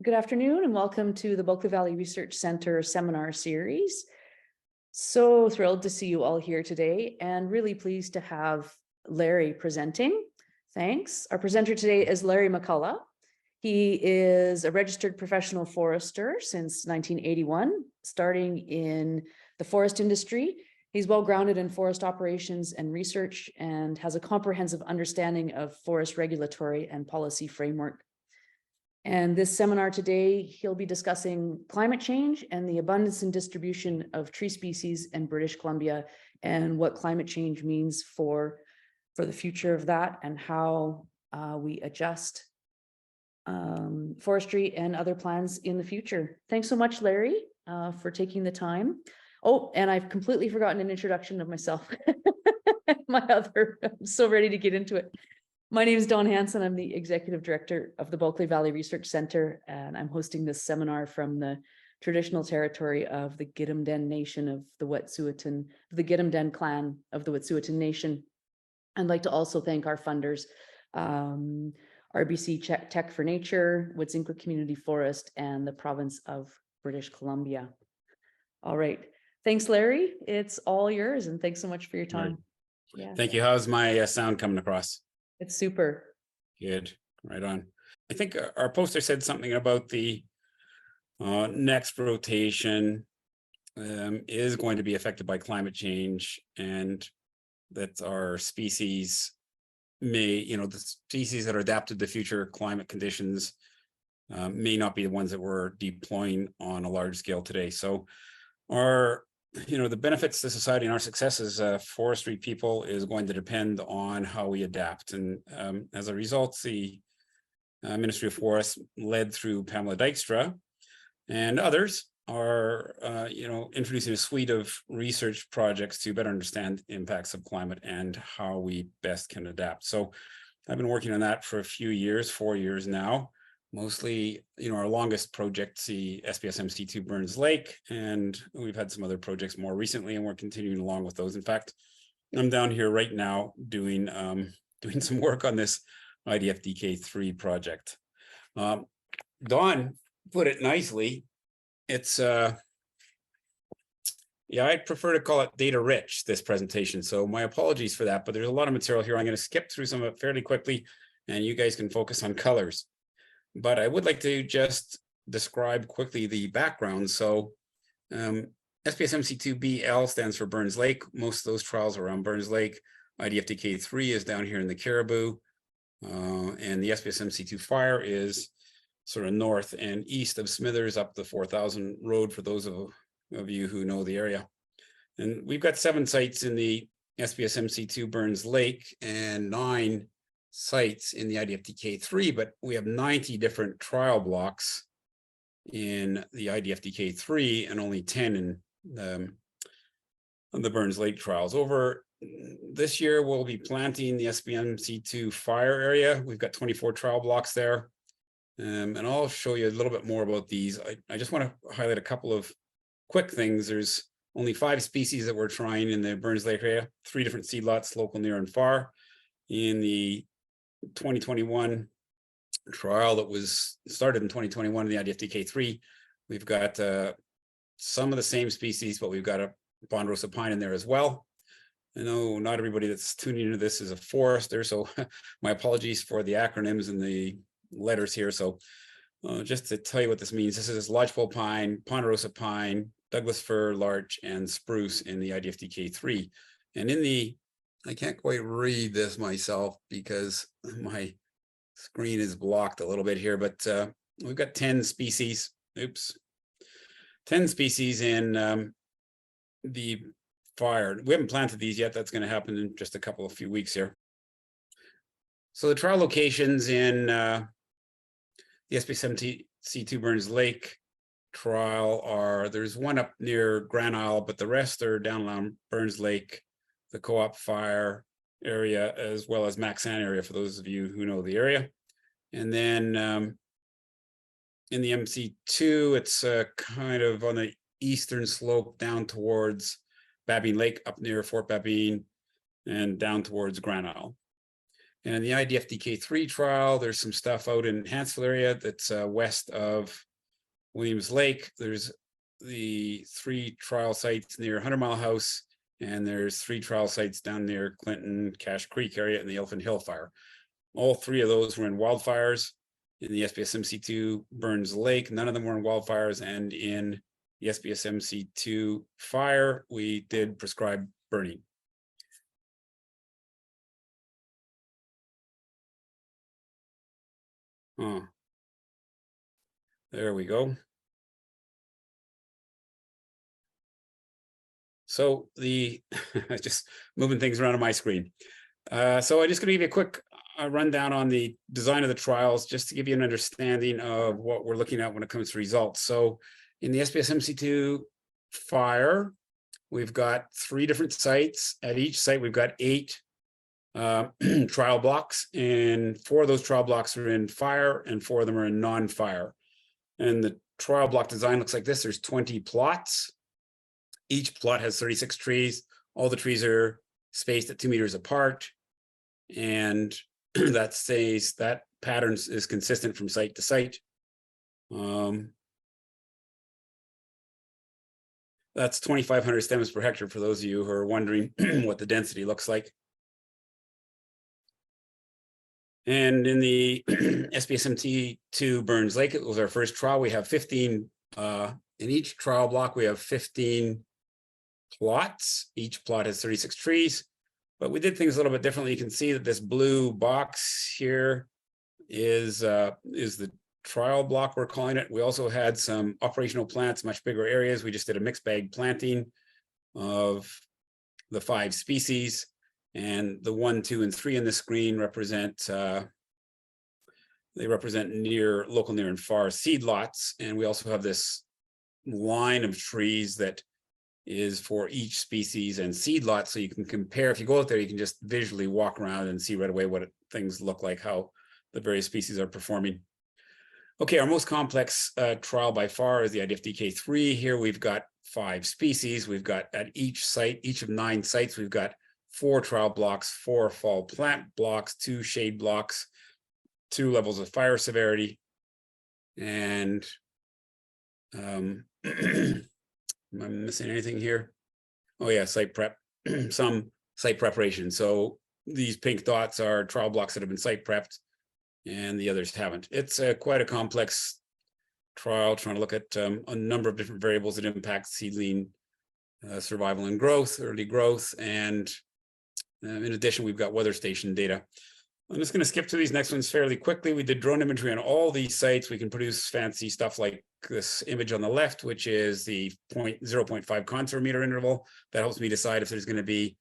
Good afternoon and welcome to the Bulkley Valley Research Center seminar series. So thrilled to see you all here today and really pleased to have Larry presenting. Thanks. Our presenter today is Larry McCulloch. He is a registered professional forester since 1981, starting in the forest industry. He's well grounded in forest operations and research and has a comprehensive understanding of forest regulatory and policy framework. And this seminar today, he'll be discussing climate change and the abundance and distribution of tree species in British Columbia and what climate change means for the future of that and how we adjust forestry and other plans in the future. Thanks so much, Larry, for taking the time. Oh, and I've completely forgotten an introduction of myself. I'm so ready to get into it. My name is Dawn Hansen. I'm the Executive Director of the Bulkley Valley Research Center, and I'm hosting this seminar from the traditional territory of the Gidimt'en Nation of the Wet'suwet'en, the Gidimt'en clan of the Wet'suwet'en Nation. I'd like to also thank our funders, RBC Tech for Nature, Wet'suwet'en Community Forest, and the province of British Columbia. All right. Thanks, Larry. It's all yours, and thanks so much for your time. Right. Yeah. Thank you. How's my sound coming across? It's super. Good. Right on. I think our poster said something about the next rotation is going to be affected by climate change, and that our species may, the species that are adapted to future climate conditions may not be the ones that we're deploying on a large scale today. So our the benefits to society and our success as forestry people is going to depend on how we adapt. And as a result, the Ministry of Forests, led through Pamela Dykstra and others, are introducing a suite of research projects to better understand impacts of climate and how we best can adapt. So I've been working on that for a few years, 4 years now. Mostly, our longest project, the SBSmc2 Burns Lake, and we've had some other projects more recently, and we're continuing along with those. In fact, I'm down here right now doing some work on this IDFdk3 project. Dawn put it nicely. It's I'd prefer to call it data rich, this presentation. So my apologies for that, but there's a lot of material here. I'm going to skip through some of it fairly quickly, and you guys can focus on colors. But I would like to just describe quickly the background. So SBSmc2BL stands for Burns Lake. Most of those trials are around Burns Lake. IDFdk3 is down here in the Caribou. And the SBSmc2 Fire is sort of north and east of Smithers up the 4000 road for those of you who know the area. And we've got 7 sites in the SBSmc2 Burns Lake and 9 sites in the IDFdk3, but we have 90 different trial blocks in the IDFdk3 and only 10 in the Burns Lake trials. Over this year, we'll be planting the SBSmc2 Fire area. We've got 24 trial blocks there, and I'll show you a little bit more about these. I just want to highlight a couple of quick things. There's only 5 species that we're trying in the Burns Lake area, 3 different seed lots, local, near, and far. In the 2021 trial that was started in 2021 in the IDFdk3, we've got some of the same species, but we've got a ponderosa pine in there as well. I know not everybody that's tuning into this is a forester, so my apologies for the acronyms and the letters here. So just to tell you what this means, this is lodgepole pine, ponderosa pine, Douglas fir, larch, and spruce in the IDFdk3. And in the I can't quite read this myself because my screen is blocked a little bit here, but we've got 10 species. 10 species in the fire. We haven't planted these yet. That's going to happen in just a few weeks here. So the trial locations in the SBSmc2 Burns Lake trial there's one up near Grand Isle, but the rest are down around Burns Lake, the Co-op Fire area, as well as Maxan area, for those of you who know the area. And then in the MC2, it's kind of on the eastern slope down towards Babine Lake, up near Fort Babine, and down towards Grand Isle. And in the IDFdk3 trial, there's some stuff out in Hansville area that's west of Williams Lake. There's the 3 trial sites near 100 Mile House, and there's 3 trial sites down near Clinton, Cache Creek area and the Elephant Hill fire. All 3 of those were in wildfires. In the SBSmc2 Burns Lake, none of them were in wildfires, and in the SBSmc2 fire, we did prescribe burning. There we go. So the just moving things around on my screen. So I'm just going to give you a quick rundown on the design of the trials, just to give you an understanding of what we're looking at when it comes to results. So in the SBSmc2 fire, we've got 3 different sites. At each site, we've got 8 trial blocks, and 4 of those trial blocks are in fire and 4 of them are in non-fire. And the trial block design looks like this. There's 20 plots. Each plot has 36 trees. All the trees are spaced at 2 meters apart. And that pattern is consistent from site to site. That's 2,500 stems per hectare for those of you who are wondering what the density looks like. And in the SBSmc2 Burns Lake, it was our first trial. We have 15, in each trial block, we have 15 plots. Each plot has 36 trees, but we did things a little bit differently. You can see that this blue box here is the trial block, we're calling it. We also had some operational plants, much bigger areas. We just did a mixed bag planting of the 5 species. And the 1, 2, and 3 in the screen represent they represent local near and far seed lots. And we also have this line of trees that is for each species and seed lot. So you can compare, if you go out there, you can just visually walk around and see right away what things look like, how the various species are performing. Okay, our most complex trial by far is the IDFdk3. Here we've got 5 species. We've got at each site, each of 9 sites, we've got 4 trial blocks, 4 fall plant blocks, 2 shade blocks, 2 levels of fire severity, and am I missing anything here? Oh yeah, site prep, some site preparation. So these pink dots are trial blocks that have been site prepped, and the others haven't. It's quite a complex trial, trying to look at a number of different variables that impact seedling survival and growth, early growth, and in addition, we've got weather station data. I'm just going to skip through these next ones fairly quickly. We did drone imagery on all these sites. We can produce fancy stuff like this image on the left, which is the 0.5 contour meter interval. That helps me decide if there's going to be,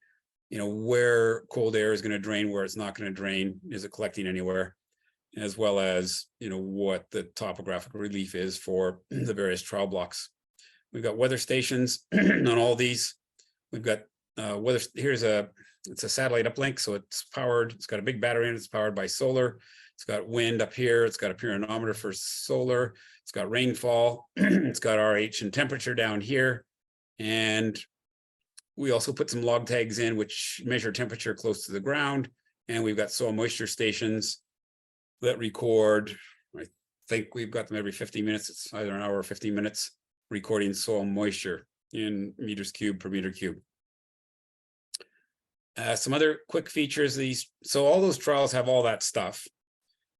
where cold air is going to drain, where it's not going to drain, is it collecting anywhere, as well as, what the topographic relief is for the various trial blocks. We've got weather stations on all these. We've got it's a satellite uplink, so it's powered. It's got a big battery in it. It's powered by solar. It's got wind up here. It's got a pyranometer for solar. It's got rainfall. It's got RH and temperature down here. And we also put some log tags in, which measure temperature close to the ground. And we've got soil moisture stations that record, I think we've got them every 50 minutes. It's either an hour or 15 minutes recording soil moisture in meters cubed per meter cube. Some other quick features, so all those trials have all that stuff,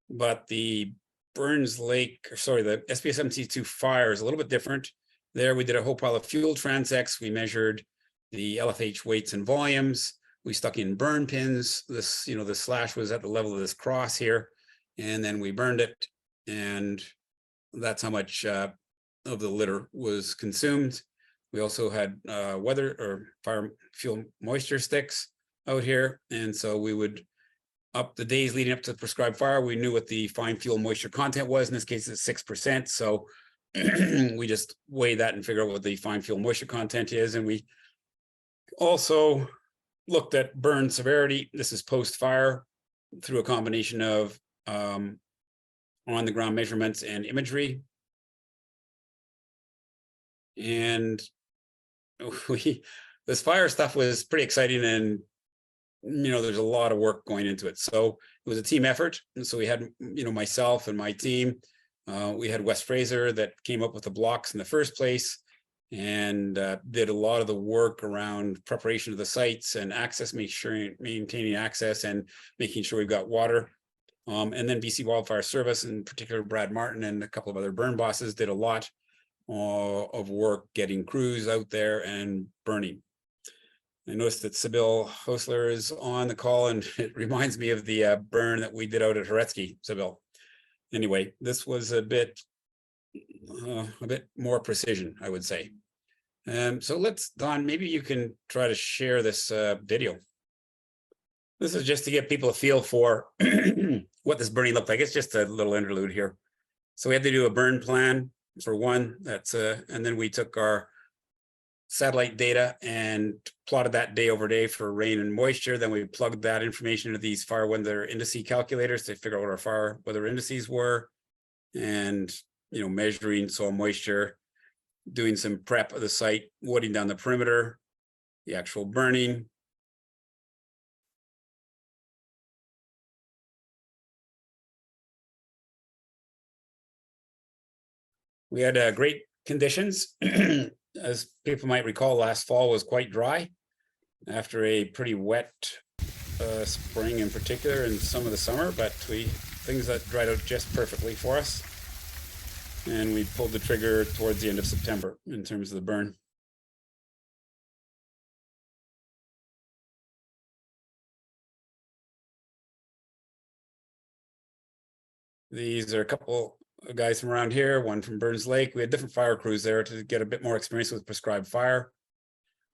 but the Burns Lake, the SBSmc2 fire is a little bit different. There we did a whole pile of fuel transects. We measured the LFH weights and volumes. We stuck in burn pins. This, the slash was at the level of this cross here, and then we burned it, and that's how much of the litter was consumed. We also had weather or fire fuel moisture sticks out here, and so we would, up the days leading up to the prescribed fire, we knew what the fine fuel moisture content was. In this case, it's 6%. So we just weigh that and figure out what the fine fuel moisture content is. And we also looked at burn severity. This is post-fire through a combination of on-the-ground measurements and imagery. And this fire stuff was pretty exciting and there's a lot of work going into it. So it was a team effort. And so we had, myself and my team. We had Wes Fraser that came up with the blocks in the first place and did a lot of the work around preparation of the sites and access, maintaining access and making sure we've got water. And then BC Wildfire Service, in particular Brad Martin and a couple of other burn bosses, did a lot of work getting crews out there and burning. I noticed that Sybil Hosler is on the call, and it reminds me of the burn that we did out at Horetsky, Sybil. Anyway, this was a bit more precision, I would say. So let's, Don, maybe you can try to share this video. This is just to get people a feel for what this burning looked like. It's just a little interlude here. So we had to do a burn plan for one. And then we took our satellite data and plotted that day over day for rain and moisture. Then we plugged that information into these fire weather indice calculators to figure out what our fire weather indices were, and measuring soil moisture, doing some prep of the site, wooding down the perimeter, the actual burning. We had great conditions. As people might recall, last fall was quite dry after a pretty wet spring in particular and some of the summer, but things that dried out just perfectly for us. And we pulled the trigger towards the end of September in terms of the burn. These are a couple of guys from around here, one from Burns Lake. We had different fire crews there to get a bit more experience with prescribed fire.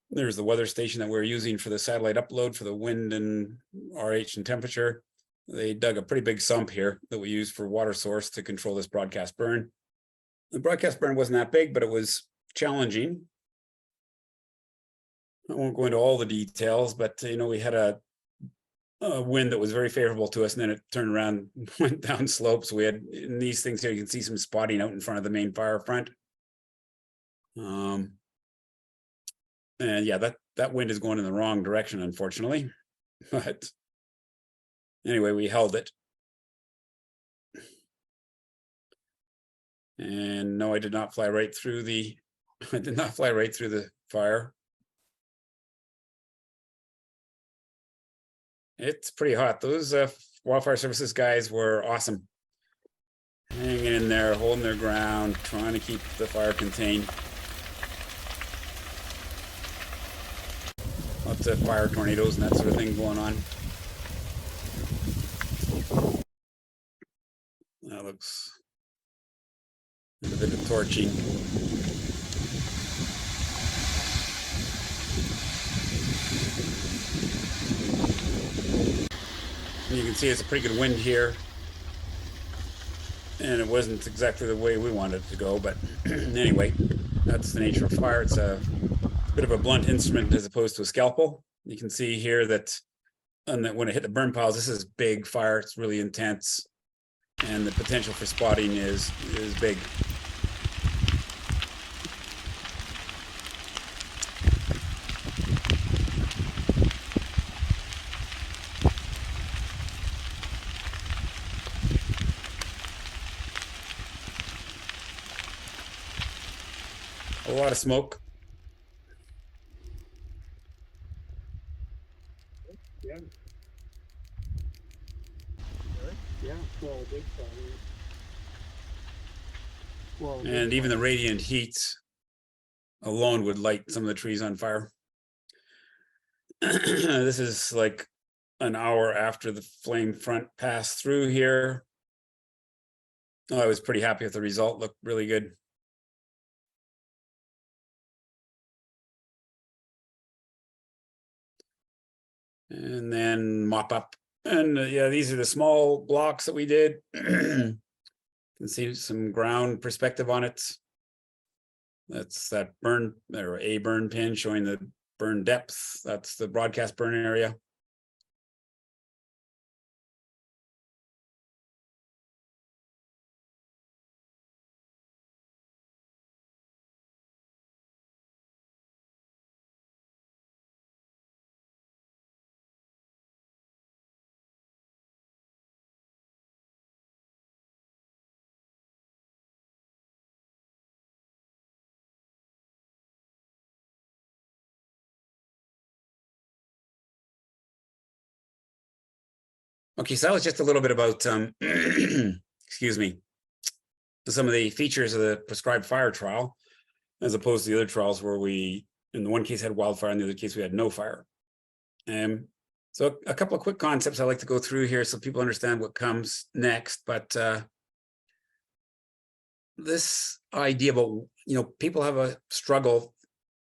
There's the weather station that we're using for the satellite upload for the wind and RH and temperature. They dug a pretty big sump here that we used for water source to control this broadcast burn. The broadcast burn wasn't that big, but it was challenging. I won't go into all the details, but we had a wind that was very favorable to us, and then it turned around, went down slope. So we had, in these things here, you can see some spotting out in front of the main fire front. And yeah, that wind is going in the wrong direction, unfortunately. But anyway, we held it. And no, I did not fly right through the fire. It's pretty hot. Those wildfire services guys were awesome. Hanging in there, holding their ground, trying to keep the fire contained. Lots of fire tornadoes and that sort of thing going on. That looks a bit of torching. And you can see it's a pretty good wind here. And it wasn't exactly the way we wanted it to go, but anyway, that's the nature of fire. It's a bit of a blunt instrument as opposed to a scalpel. You can see here that, when it hit the burn piles, this is big fire. It's really intense, and the potential for spotting is big. A lot of smoke. Yeah. Really? Yeah. Well, a big fire. Well, And even the radiant heat alone would light some of the trees on fire. This is like an hour after the flame front passed through here. Oh, I was pretty happy with the result. Looked really good. And then mop up. And yeah, these are the small blocks that we did. You can see some ground perspective on it. That's that burn, or a burn pin showing the burn depth. That's the broadcast burn area. Okay, so that was just a little bit about, excuse me, some of the features of the prescribed fire trial, as opposed to the other trials where we, in the one case, had wildfire, in the other case, we had no fire. So a couple of quick concepts I like to go through here so people understand what comes next. But this idea about, people have a struggle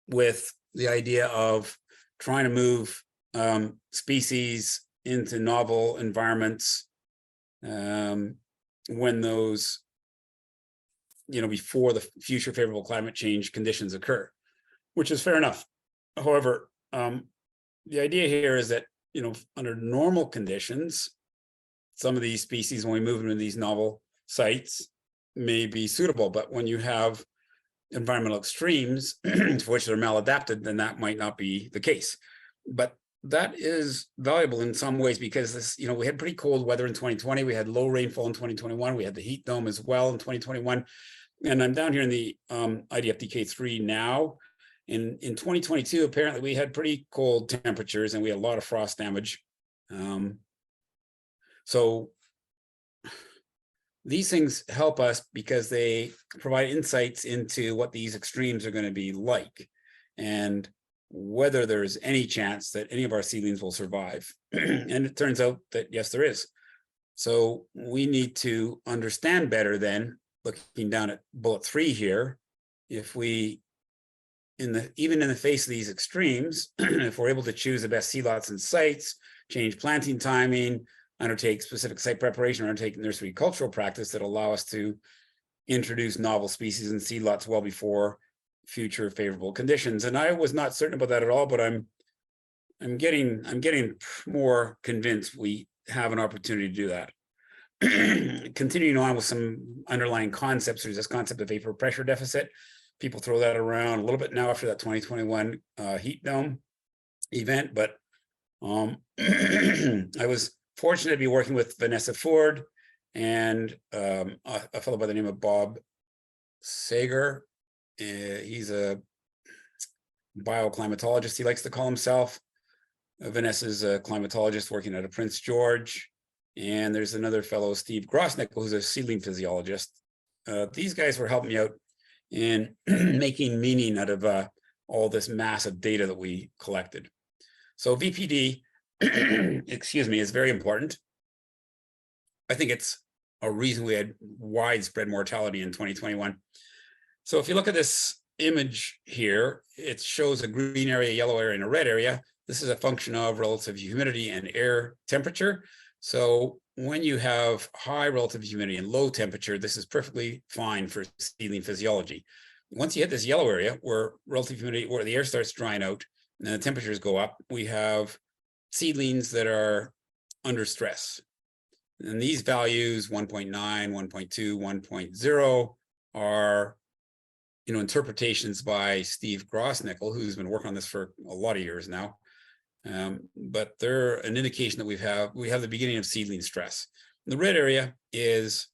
with the idea of trying to move species into novel environments when those, before the future favorable climate change conditions occur, which is fair enough. However, the idea here is that, under normal conditions, some of these species, when we move them to these novel sites, may be suitable. But when you have environmental extremes for which they're maladapted, then that might not be the case. But that is valuable in some ways because this, we had pretty cold weather in 2020. We had low rainfall in 2021. We had the heat dome as well in 2021. And I'm down here in the IDFdk3 now. In 2022, apparently we had pretty cold temperatures and we had a lot of frost damage. So these things help us because they provide insights into what these extremes are going to be like and whether there's any chance that any of our seedlings will survive. And it turns out that yes, there is. So we need to understand better then, looking down at bullet 3 here, if we, even in the face of these extremes, if we're able to choose the best seed lots and sites, change planting timing, undertake specific site preparation, or undertake nursery cultural practice that allow us to introduce novel species and seed lots well before future favorable conditions. And I was not certain about that at all, but I'm getting more convinced we have an opportunity to do that. Continuing on with some underlying concepts, there's this concept of vapor pressure deficit. People throw that around a little bit now after that 2021 heat dome event, but I was fortunate to be working with Vanessa Ford and a fellow by the name of Bob Sager. He's a bioclimatologist, he likes to call himself. Vanessa's a climatologist working out of Prince George. And there's another fellow, Steve Grosnickel, who's a seedling physiologist. These guys were helping me out in making meaning out of all this massive data that we collected. So VPD, excuse me, is very important. I think it's a reason we had widespread mortality in 2021. So if you look at this image here, it shows a green area, yellow area, and a red area. This is a function of relative humidity and air temperature. So when you have high relative humidity and low temperature, this is perfectly fine for seedling physiology. Once you hit this yellow area where relative humidity, where the air starts drying out and the temperatures go up, we have seedlings that are under stress. And these values, 1.9, 1.2, 1.0 are, interpretations by Steve Grosnickel, who's been working on this for a lot of years now. But they're an indication that we have the beginning of seedling stress. The red area is,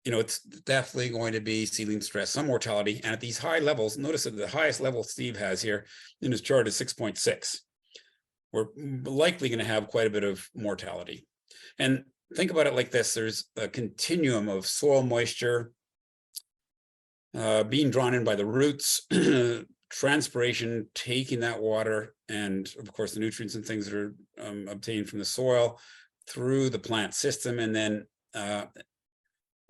it's definitely going to be seedling stress, some mortality. And at these high levels, notice that the highest level Steve has here in his chart is 6.6. We're likely going to have quite a bit of mortality. And think about it like this. There's a continuum of soil moisture being drawn in by the roots, transpiration, taking that water, and of course the nutrients and things that are obtained from the soil through the plant system, and then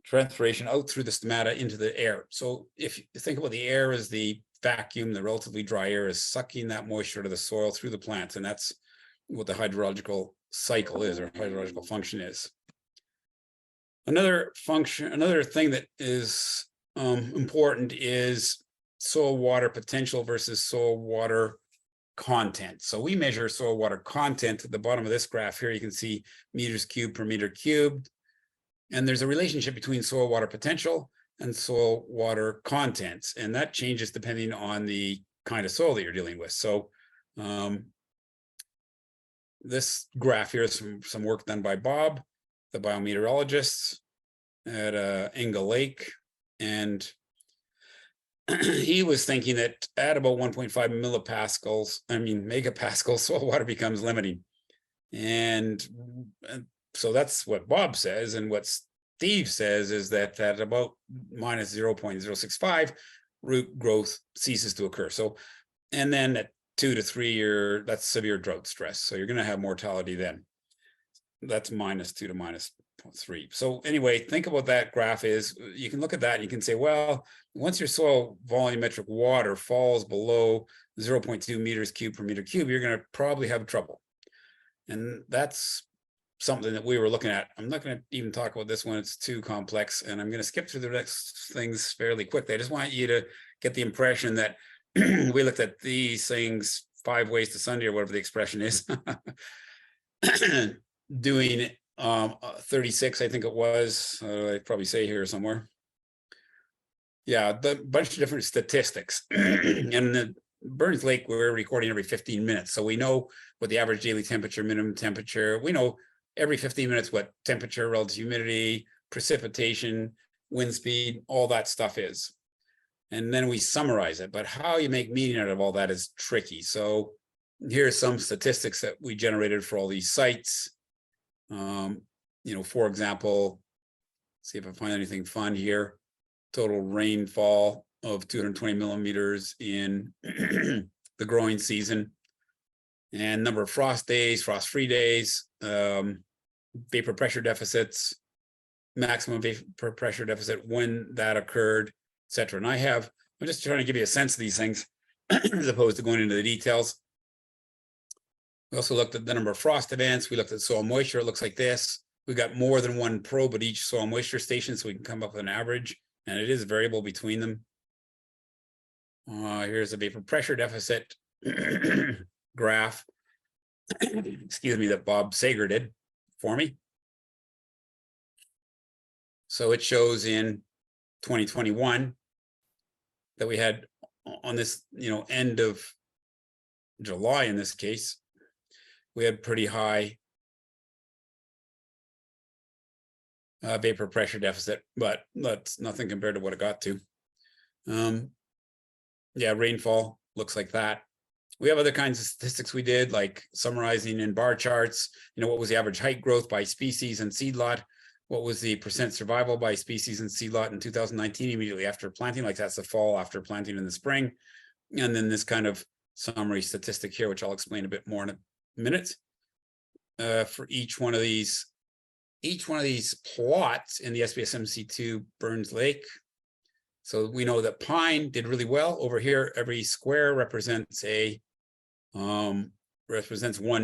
transpiration out through the stomata into the air. So if you think about the air as the vacuum, the relatively dry air is sucking that moisture out of the soil through the plants, and that's what the hydrological cycle is, or hydrological function is. Another thing that is important is soil water potential versus soil water content. So we measure soil water content at the bottom of this graph here. You can see meters cubed per meter cubed. And there's a relationship between soil water potential and soil water contents. And that changes depending on the kind of soil that you're dealing with. So this graph here is some work done by Bob, the biometeorologist at Inga Lake. And he was thinking that at about 1.5 megapascals, soil water becomes limiting. And so that's what Bob says, and what Steve says is that at about minus 0.065, root growth ceases to occur. So, and then at 2 to 3 year, that's severe drought stress. So you're going to have mortality then. That's minus 2 to minus 0.3. So anyway, think about that graph is, you can look at that and you can say, well, once your soil volumetric water falls below 0.2 meters cubed per meter cube, you're going to probably have trouble. And that's something that we were looking at. I'm not going to even talk about this one. It's too complex, and I'm going to skip through the next things fairly quickly. I just want you to get the impression that we looked at these things 5 ways to Sunday, or whatever the expression is, doing 36, I think it was. I'd probably say here somewhere. Yeah, the bunch of different statistics. And the Burns Lake, we're recording every 15 minutes. So we know what the average daily temperature, minimum temperature. We know every 15 minutes what temperature, relative humidity, precipitation, wind speed, all that stuff is. And then we summarize it. But how you make meaning out of all that is tricky. So here's some statistics that we generated for all these sites. You know, for example, see if I find anything fun here. Total rainfall of 220 millimeters in the growing season, and number of frost days, frost-free days, vapor pressure deficits, maximum vapor pressure deficit, when that occurred, etc. And I'm just trying to give you a sense of these things as opposed to going into the details. We also looked at the number of frost events. We looked at soil moisture. It looks like this. We got more than one probe at each soil moisture station, so we can come up with an average, and it is variable between them. Here's a vapor pressure deficit graph, excuse me, that Bob Sager did for me. So it shows in 2021 that we had on this, you know, end of July in this case, we had pretty high vapor pressure deficit, but that's nothing compared to what it got to. Yeah, rainfall looks like that. We have other kinds of statistics we did, like summarizing in bar charts, you know, what was the average height growth by species and seed lot? What was the percent survival by species and seed lot in 2019, immediately after planting? Like that's the fall after planting in the spring. And then this kind of summary statistic here, which I'll explain a bit more in a minute. For each one of these plots in the SBSmc2 Burns Lake. So we know that pine did really well over here. Every square represents one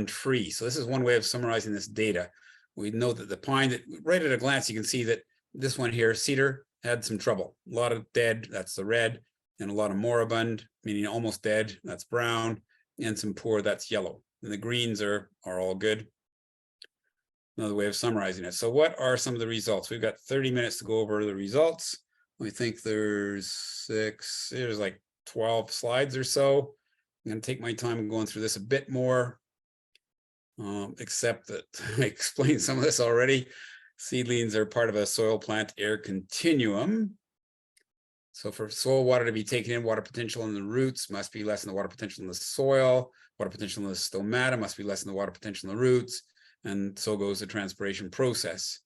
tree. So this is one way of summarizing this data. We know that the pine, that right at a glance, you can see that this one here, cedar, had some trouble. A lot of dead, that's the red, and a lot of moribund, meaning almost dead, that's brown, and some poor, that's yellow. And the greens are all good. Another way of summarizing it. So what are some of the results? We've got 30 minutes to go over the results. We think there's like 12 slides or so. I'm going to take my time going through this a bit more, except that I explained some of this already. Seedlings are part of a soil plant air continuum. So for soil water to be taken in, water potential in the roots must be less than the water potential in the soil. Water potential in the stomata must be less than the water potential in the roots. And so goes the transpiration process.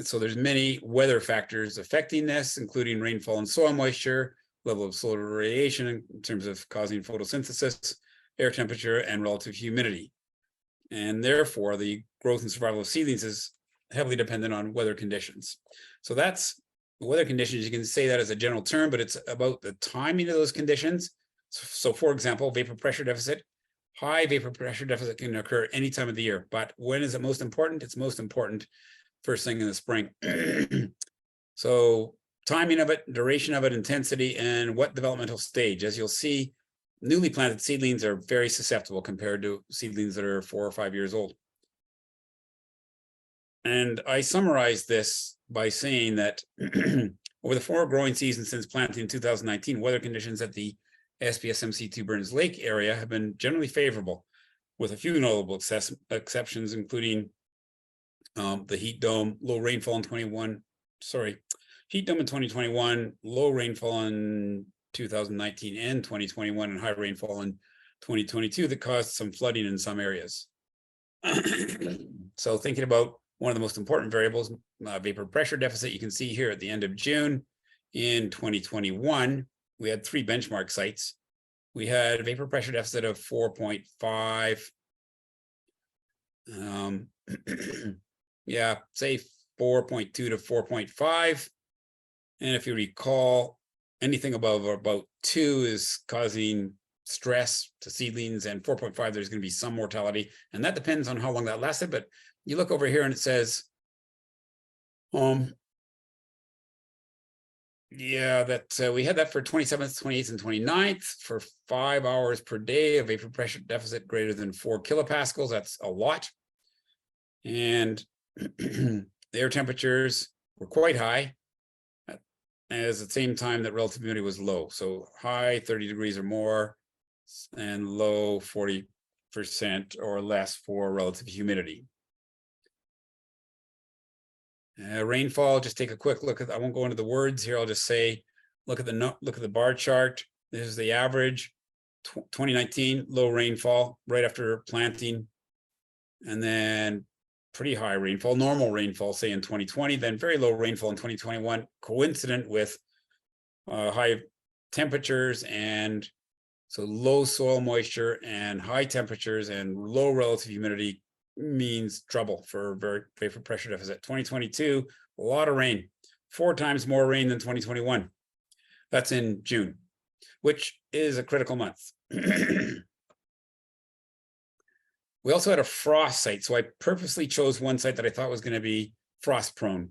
So there's many weather factors affecting this, including rainfall and soil moisture, level of solar radiation in terms of causing photosynthesis, air temperature, and relative humidity. And therefore, the growth and survival of seedlings is heavily dependent on weather conditions. So that's weather conditions. You can say that as a general term, but it's about the timing of those conditions. So for example, vapor pressure deficit. High vapor pressure deficit can occur any time of the year, but when is it most important? It's most important first thing in the spring. So timing of it, duration of it, intensity, and what developmental stage. As you'll see, newly planted seedlings are very susceptible compared to seedlings that are 4 or 5 years old. And I summarized this by saying that over the 4 growing seasons since planting in 2019, weather conditions at the SBSmc2 Burns Lake area have been generally favorable, with a few notable exceptions, including the heat dome, low rainfall in 2021, low rainfall in 2019 and 2021, and high rainfall in 2022 that caused some flooding in some areas. So thinking about one of the most important variables, vapor pressure deficit, you can see here at the end of June in 2021, we had 3 benchmark sites. We had a vapor pressure deficit of 4.5. Yeah, say 4.2 to 4.5. And if you recall, anything above about 2 is causing stress to seedlings, and 4.5, there's going to be some mortality. And that depends on how long that lasted. But you look over here and it says, yeah, that we had that for 27th, 28th, and 29th for 5 hours per day of vapor pressure deficit greater than 4 kilopascals. That's a lot. And the air temperatures were quite high as at the same time that relative humidity was low. So high 30 degrees or more and low 40% or less for relative humidity. Rainfall, just take a quick look at, I won't go into the words here. I'll just say, look at the bar chart. This is the average. 2019, low rainfall right after planting. And then pretty high rainfall, normal rainfall, say in 2020, then very low rainfall in 2021, coincident with high temperatures. And so low soil moisture and high temperatures and low relative humidity means trouble for vapor pressure deficit. 2022, a lot of rain, 4 times more rain than 2021. That's in June, which is a critical month. We also had a frost site. So I purposely chose one site that I thought was going to be frost prone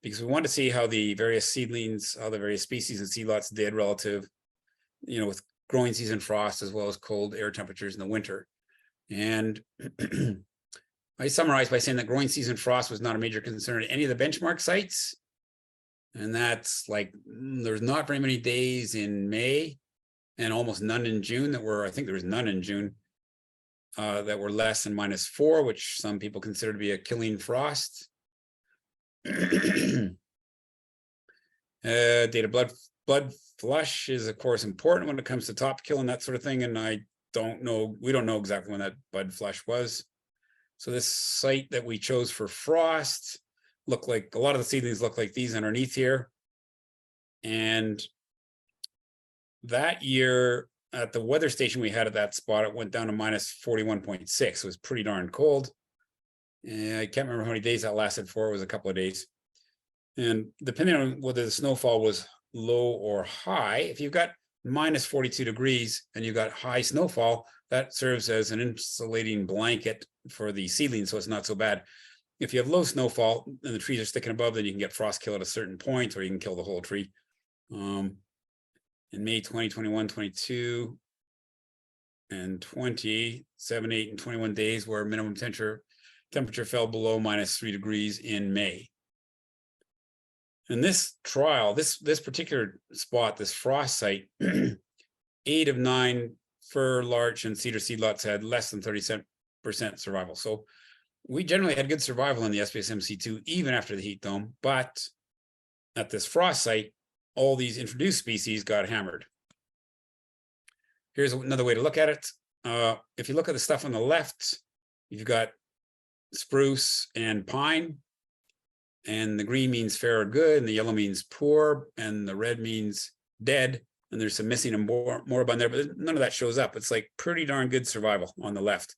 because we wanted to see how the various seedlings, how the various species and seedlots did relative, with growing season frost as well as cold air temperatures in the winter. And I summarized by saying that growing season frost was not a major concern at any of the benchmark sites. And that's like, there's not very many days in May and almost none in June I think there was none in June that were less than -4, which some people consider to be a killing frost. Data blood flush is of course important when it comes to top kill and that sort of thing. And we don't know exactly when that blood flush was. So this site that we chose for frost looked like, a lot of the seedlings look like these underneath here. And that year at the weather station we had at that spot, it went down to -41.6. It was pretty darn cold. And I can't remember how many days that lasted for. It was a couple of days. And depending on whether the snowfall was low or high, if you've got -42 degrees and you've got high snowfall, that serves as an insulating blanket for the seedling, so it's not so bad. If you have low snowfall and the trees are sticking above, then you can get frost kill at a certain point, or you can kill the whole tree. In May 2021, 22, and 20, 7, 8, and 21 days where minimum temperature fell below -3 degrees in May. And this trial, this particular spot, this frost site, 8 of 9 fir, larch, and cedar seedlots had less than 30% survival. So we generally had good survival in the SBSmc2 even after the heat dome, but at this frost site, all these introduced species got hammered. Here's another way to look at it. If you look at the stuff on the left, you've got spruce and pine, and the green means fair or good, and the yellow means poor, and the red means dead, and there's some missing and moribund there, but none of that shows up. It's like pretty darn good survival on the left,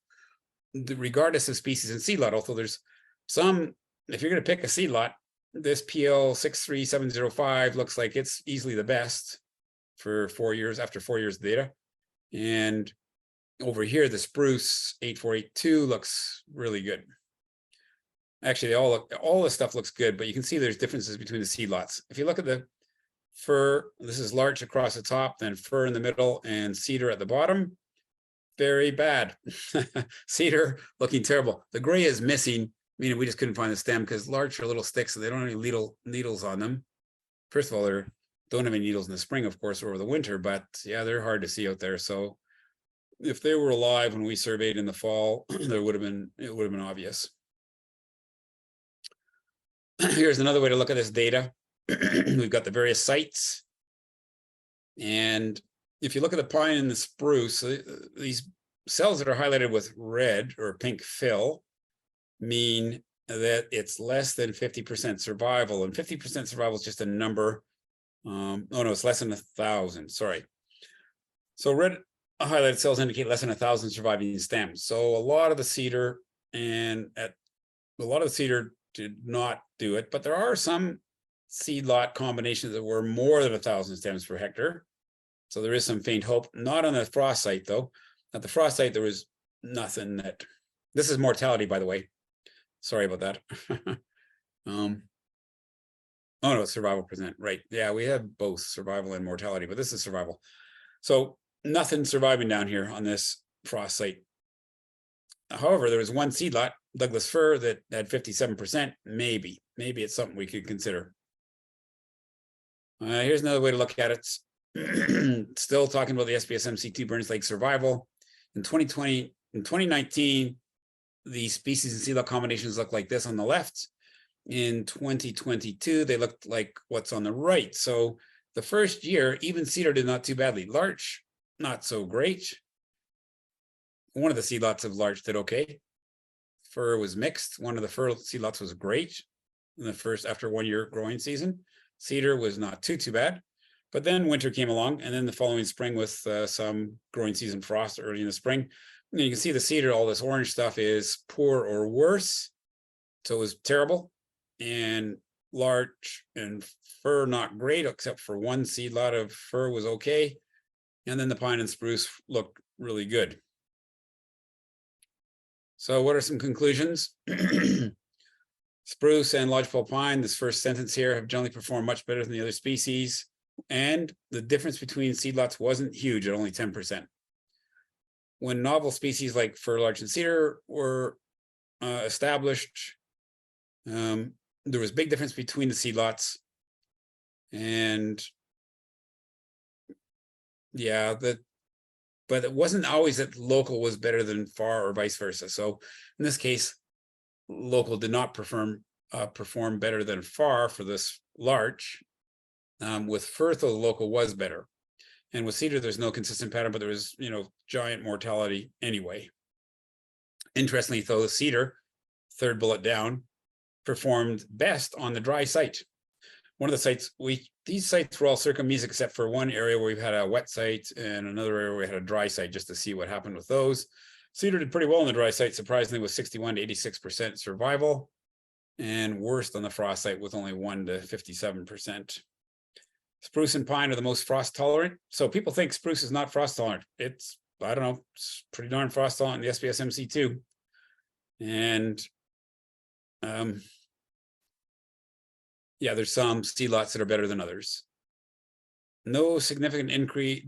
regardless of species and seedlot. Although there's some, if you're going to pick a seedlot, this PL 63705 looks like it's easily the best for 4 years, after 4 years of data. And over here, the spruce 8482 looks really good. Actually, all this stuff looks good, but you can see there's differences between the seedlots. If you look at the fir, this is larch across the top, then fir in the middle, and cedar at the bottom. Very bad. Cedar looking terrible. The gray is missing, meaning we just couldn't find the stem, because larch are little sticks, so they don't have any needles on them. First of all, they don't have any needles in the spring, of course, or over the winter, but yeah, they're hard to see out there. So if they were alive when we surveyed in the fall, it would have been obvious. Here's another way to look at this data. We've got the various sites. And if you look at the pine and the spruce, these cells that are highlighted with red or pink fill mean that it's less than 50% survival, and 50% survival is just a number. Oh no, it's less than 1,000. Sorry. So red highlighted cells indicate less than 1,000 surviving stems. So a lot of the cedar did not do it, but there are some seed lot combinations that were more than 1,000 stems per hectare. So there is some faint hope. Not on the frost site though. At the frost site, there was nothing that. This is mortality, by the way. Sorry about that. Oh no, survival percent. Right. Yeah, we have both survival and mortality, but this is survival. So nothing surviving down here on this frost site. However, there was one seed lot, Douglas fir, that had 57%. Maybe it's something we could consider. Here's another way to look at it. Still talking about the SBSmc2 Burns Lake survival. In 2019, the species and seed lot combinations look like this on the left. In 2022, they looked like what's on the right. So the first year, even cedar did not too badly. Larch, not so great. One of the seed lots of larch did okay. Fir was mixed. One of the fir seed lots was great in the first, after 1 year growing season. Cedar was not too bad. But then winter came along, and then the following spring with some growing season frost early in the spring. And you can see the cedar, all this orange stuff is poor or worse. So it was terrible. And larch and fir not great, except for one seed lot of fir was okay. And then the pine and spruce looked really good. So what are some conclusions? Spruce and lodgepole pine, this first sentence here, have generally performed much better than the other species. And the difference between seed lots wasn't huge at only 10%. When novel species like fir, larch, and cedar were established, there was big difference between the seed lots. And yeah, but it wasn't always that local was better than far or vice versa. So in this case, local did not perform better than far for this larch. With fir, though, the local was better. And with cedar, there's no consistent pattern, but there was, giant mortality anyway. Interestingly, though, the cedar, third bullet down, performed best on the dry site. One of the sites, these sites were all circummesis except for one area where we've had a wet site and another area where we had a dry site, just to see what happened with those. Cedar did pretty well on the dry site, surprisingly, with 61 to 86% survival, and worst on the frost site with only 1 to 57%. Spruce and pine are the most frost tolerant. So people think spruce is not frost tolerant. It's, I don't know, it's pretty darn frost tolerant in the SBSmc2. And yeah, there's some seed lots that are better than others. No significant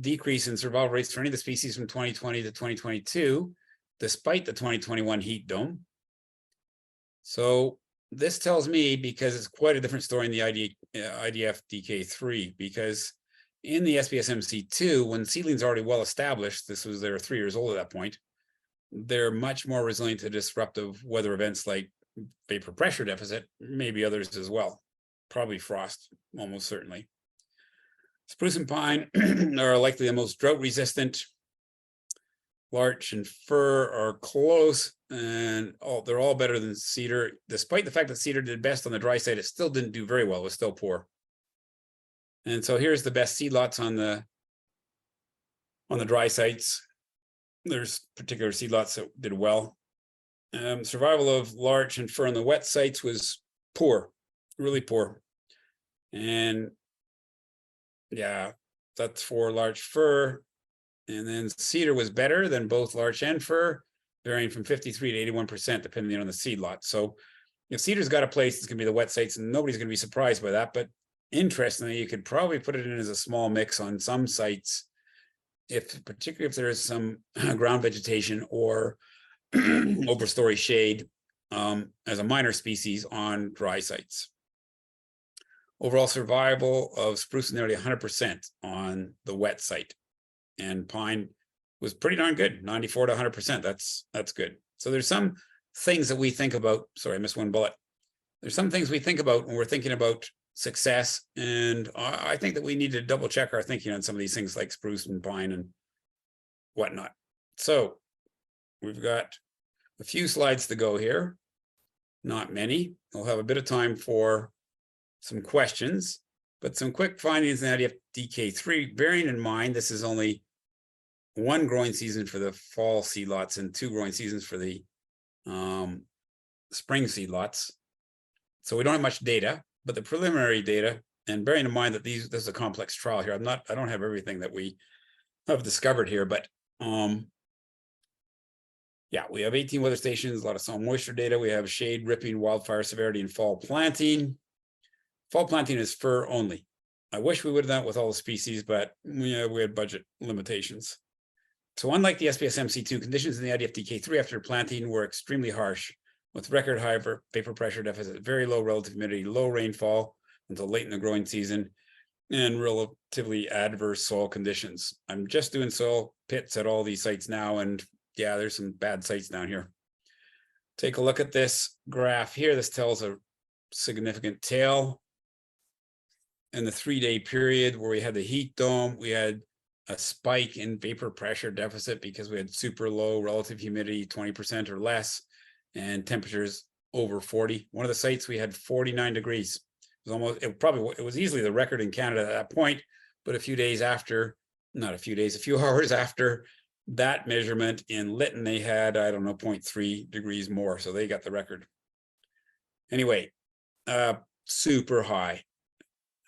decrease in survival rates for any of the species from 2020 to 2022, despite the 2021 heat dome. So this tells me, because it's quite a different story in the IDFdk3, because in the SBSmc2, when seedlings are already well established, they were 3 years old at that point, they're much more resilient to disruptive weather events like vapor pressure deficit, maybe others as well, probably frost, almost certainly. Spruce and pine are likely the most drought resistant. Larch and fir are close, and they're all better than cedar. Despite the fact that cedar did best on the dry site, it still didn't do very well. It was still poor. And so here's the best seed lots on the dry sites. There's particular seed lots that did well. Survival of larch and fir on the wet sites was poor, really poor. And yeah, that's for larch fir. And then cedar was better than both larch and fir, varying from 53 to 81%, depending on the seed lot. So if cedar's got a place, it's going to be the wet sites, and nobody's going to be surprised by that. But interestingly, you could probably put it in as a small mix on some sites, particularly if there is some ground vegetation or overstory shade as a minor species on dry sites. Overall survival of spruce is nearly 100% on the wet site. And pine was pretty darn good, 94 to 100%. That's good. So there's some things that we think about. Sorry, I missed one bullet. There's some things we think about when we're thinking about success. And I think that we need to double check our thinking on some of these things like spruce and pine and whatnot. So we've got a few slides to go here. not many. We'll have a bit of time for some questions, but some quick findings in IDFdk3, bearing in mind this is only one growing season for the fall seed lots and 2 growing seasons for the spring seed lots. So we don't have much data, but the preliminary data, and bearing in mind that this is a complex trial here, I don't have everything that we have discovered here, but yeah, we have 18 weather stations, a lot of soil moisture data. We have shade, ripping, wildfire severity, and fall planting. Fall planting is fir only. I wish we would have done it with all the species, but we had budget limitations. So unlike the SBSmc2, conditions in the IDFdk3 after planting were extremely harsh, with record high vapor pressure deficit, very low relative humidity, low rainfall until late in the growing season, and relatively adverse soil conditions. I'm just doing soil pits at all these sites now, and yeah, there's some bad sites down here. Take a look at this graph here. This tells a significant tail. In the 3-day period where we had the heat dome, we had a spike in vapor pressure deficit because we had super low relative humidity, 20% or less, and temperatures over 40. One of the sites we had 49 degrees. It was almost, it was easily the record in Canada at that point, but a few hours after that measurement in Lytton, they had, I don't know, 0.3 degrees more. So they got the record. Anyway, super high.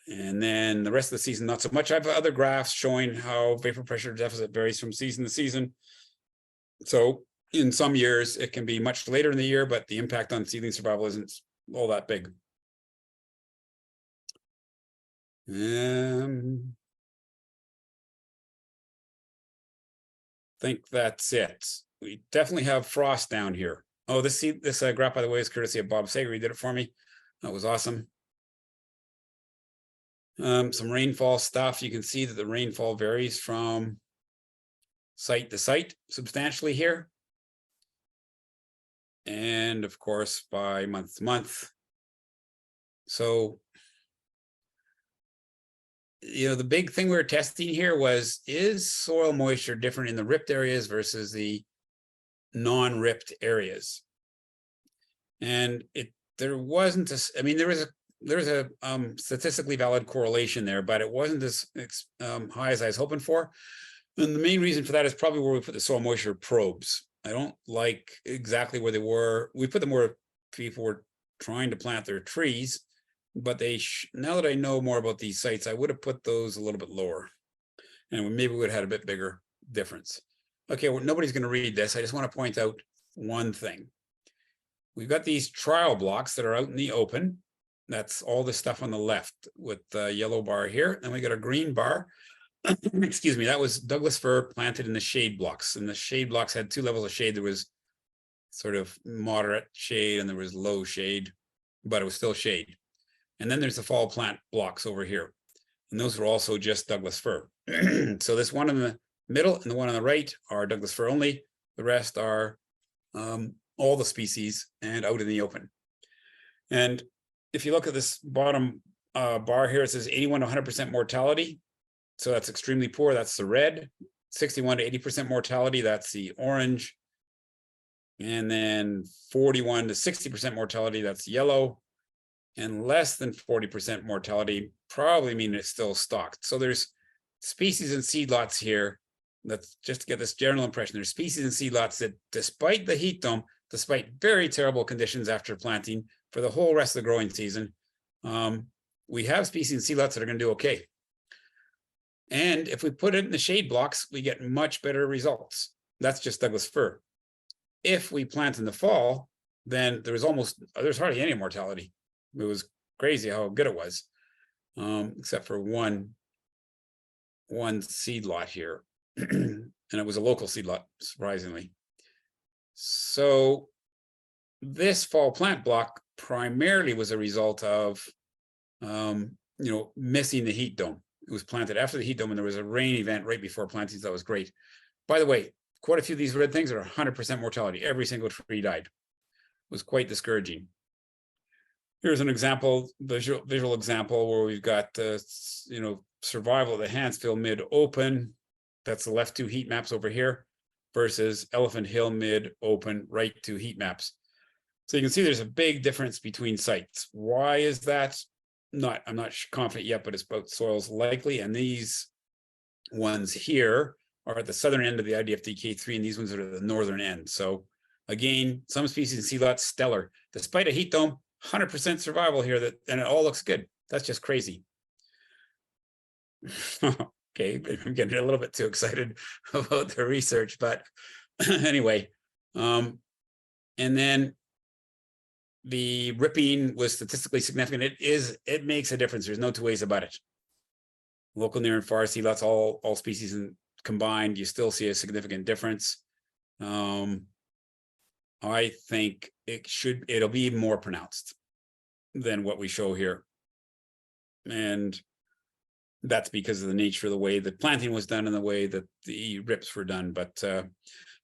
And then the rest of the season, not so much. I have other graphs showing how vapor pressure deficit varies from season to season. So in some years, it can be much later in the year, but the impact on seedling survival isn't all that big. Think that's it. We definitely have frost down here. Oh, this graph, by the way, is courtesy of Bob Sager. He did it for me. That was awesome. Some rainfall stuff. You can see that the rainfall varies from site to site substantially here. And of course, by month to month. So, the big thing we were testing here was, is soil moisture different in the ripped areas versus the non-ripped areas? And there wasn't a, I mean, there was a statistically valid correlation there, but it wasn't as high as I was hoping for. And the main reason for that is probably where we put the soil moisture probes. I don't like exactly where they were. We put them where people were trying to plant their trees, but now that I know more about these sites, I would have put those a little bit lower, and maybe we would have had a bit bigger difference. Okay, well, nobody's going to read this. I just want to point out one thing. We've got these trial blocks that are out in the open. That's all the stuff on the left with the yellow bar here. And we got a green bar. Excuse me, that was Douglas fir planted in the shade blocks. And the shade blocks had 2 levels of shade. There was sort of moderate shade and there was low shade, but it was still shade. And then there's the fall plant blocks over here. And those were also just Douglas fir. So this one in the middle and the one on the right are Douglas fir only. The rest are all the species and out in the open. And if you look at this bottom bar here, it says 81 to 100% mortality. So that's extremely poor. That's the red. 61 to 80% mortality. That's the orange. And then 41 to 60% mortality. That's yellow. And less than 40% mortality probably mean it's still stocked. So there's species and seed lots here. Let's just get this general impression. There's species and seed lots that, despite the heat dome, despite very terrible conditions after planting for the whole rest of the growing season, we have species and seed lots that are going to do okay. And if we put it in the shade blocks, we get much better results. That's just Douglas fir. If we plant in the fall, then there's hardly any mortality. It was crazy how good it was, except for one seed lot here. And it was a local seed lot, surprisingly. So this fall plant block primarily was a result of, missing the heat dome. It was planted after the heat dome and there was a rain event right before planting. So that was great. By the way, quite a few of these red things are 100% mortality. Every single tree died. It was quite discouraging. Here's an example, visual example where we've got, survival of the Hansfield mid open. That's the left 2 heat maps over here versus Elephant Hill mid open right 2 heat maps. So you can see there's a big difference between sites. Why is that? I'm not confident yet, but it's about soils likely. And these ones here are at the southern end of the IDFdk3, and these ones are at the northern end. So again, some species in sea lots stellar. Despite a heat dome, 100% survival here, and it all looks good. That's just crazy. Okay, I'm getting a little bit too excited about the research, but anyway, and then the ripping was statistically significant. It makes a difference. There's no two ways about it. Local, near, and far sea lots, all species combined, you still see a significant difference. I think it'll be more pronounced than what we show here. And that's because of the nature of the way the planting was done and the way that the rips were done. But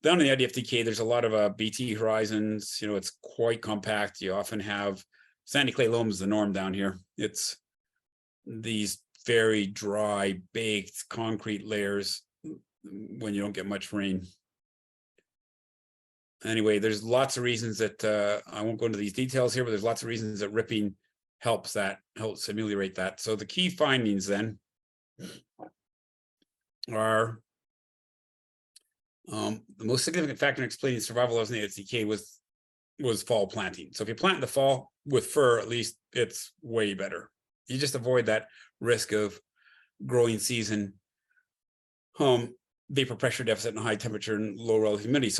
down in the IDFdk, there's a lot of BT horizons. You know, it's quite compact. You often have sandy clay loam is the norm down here. It's these very dry, baked concrete layers when you don't get much rain. Anyway, there's lots of reasons that I won't go into these details here, but there's lots of reasons that ripping helps ameliorate that. So the key findings then are the most significant factor in explaining survival of IDFdk was fall planting. So if you plant in the fall with fir, at least it's way better. You just avoid that risk of growing season vapor pressure deficit and high temperature and low relative humidity.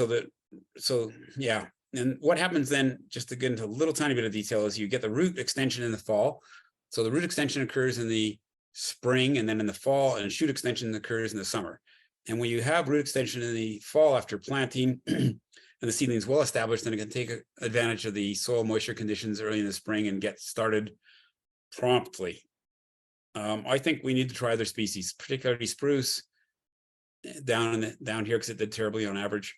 So yeah. And what happens then, just to get into a little tiny bit of detail, is you get the root extension in the fall. So the root extension occurs in the spring and then in the fall, and shoot extension occurs in the summer. And when you have root extension in the fall after planting and the seedling is well established, then it can take advantage of the soil moisture conditions early in the spring and get started promptly. I think we need to try other species, particularly spruce down here, because it did terribly on average.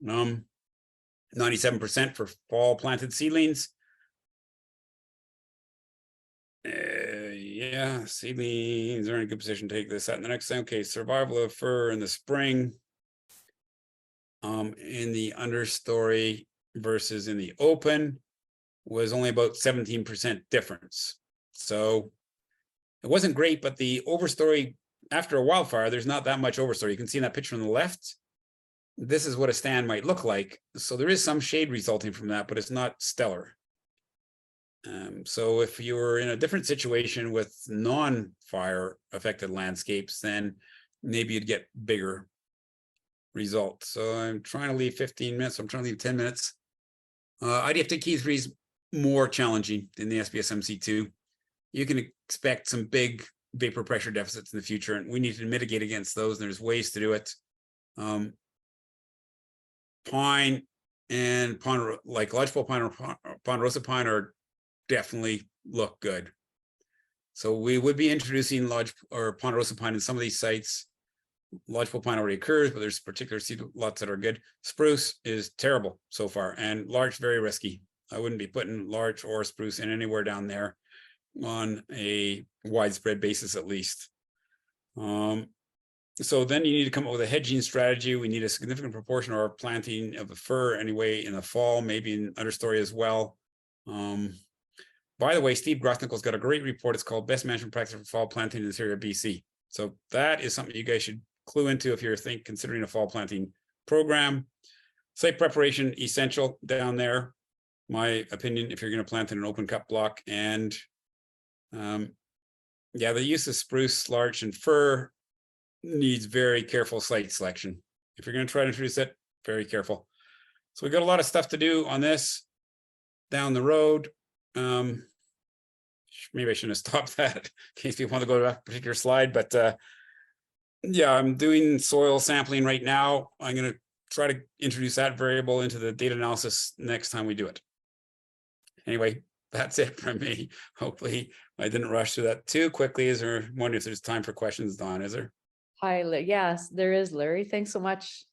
97% for fall planted seedlings. Yeah, seedlings are in a good position to take this out in the next thing. Okay, survival of fir in the spring. In the understory versus in the open was only about 17% difference. So it wasn't great, but the overstory after a wildfire, there's not that much overstory. You can see in that picture on the left, this is what a stand might look like. So there is some shade resulting from that, but it's not stellar. So if you were in a different situation with non-fire affected landscapes, then maybe you'd get bigger results. So I'm trying to leave 15 minutes. I'm trying to leave 10 minutes. IDFdk3 is more challenging than the SBSmc2. You can expect some big vapor pressure deficits in the future, and we need to mitigate against those. And there's ways to do it. Pine and like lodgepole pine or ponderosa pine are definitely look good. So we would be introducing lodge or ponderosa pine in some of these sites. Lodgepole pine already occurs, but there's particular seed lots that are good. Spruce is terrible so far, and larch very risky. I wouldn't be putting larch or spruce in anywhere down there on a widespread basis, at least. So then you need to come up with a hedging strategy. We need a significant proportion of our planting of the fir anyway in the fall, maybe in understory as well. By the way, Steve Grosnickel's got a great report. It's called Best Management Practice for Fall Planting in the Interior of BC. So that is something you guys should clue into if you're considering a fall planting program. Site preparation, essential down there. My opinion, if you're going to plant in an open cut block. And yeah, the use of spruce, larch, and fir needs very careful site selection. If you're going to try to introduce it, very careful. So we've got a lot of stuff to do on this down the road. Maybe I shouldn't have stopped that in case people want to go to a particular slide, but yeah, I'm doing soil sampling right now. I'm going to try to introduce that variable into the data analysis next time we do it. Anyway, that's it from me. Hopefully I didn't rush through that too quickly. Is there, wondering if there's time for questions, Dawn, is there? Hi, yes, there is, Larry. Thanks so much